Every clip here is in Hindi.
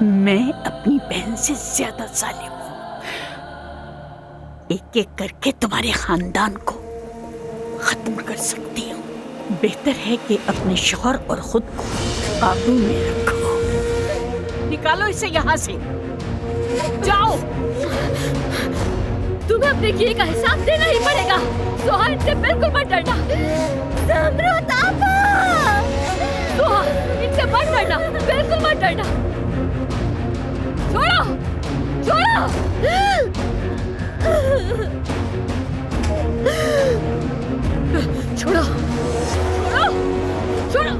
मैं अपनी बहन से ज्यादा जालिम हूँ। एक एक करके तुम्हारे खानदान को खत्म कर सकती हूँ। बेहतर है कि अपने शौहर और खुद को काबू में रखो। निकालो इसे यहाँ से, जाओ। तुम्हें अपने किए का हिसाब देना ही पड़ेगा। सोहा, इनसे बिल्कुल मत डरना। समृत आपा! सोहा, इनसे मत डरना, बिल्कुल मत डरना। छोड़ो, छोड़ो। छोड़ो, छोड़ो, छोड़ो।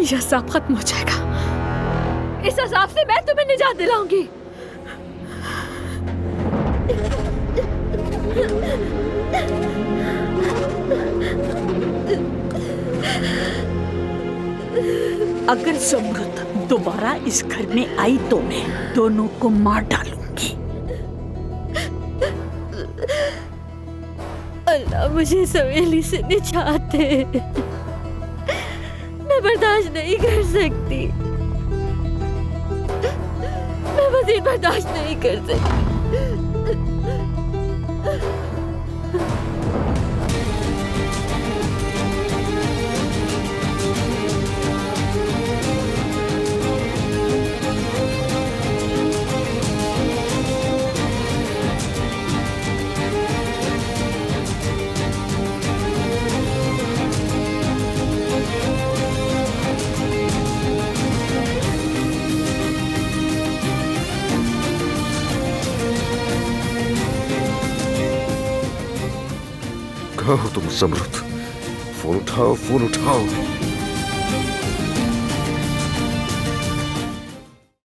यह अज़ाब खत्म हो जाएगा। इस अज़ाब से मैं तुम्हें निजात दिलाऊंगी। अगर समृत दोबारा इस घर में आई तो मैं दोनों को मार डालूंगी। अल्लाह मुझे सवेली से निजात दे। मैं बर्दाश्त नहीं कर सकती। मैं मज़ीद बर्दाश्त नहीं कर सकती। कहो तुम समृत, फोन उठाओ, फोन उठाओ।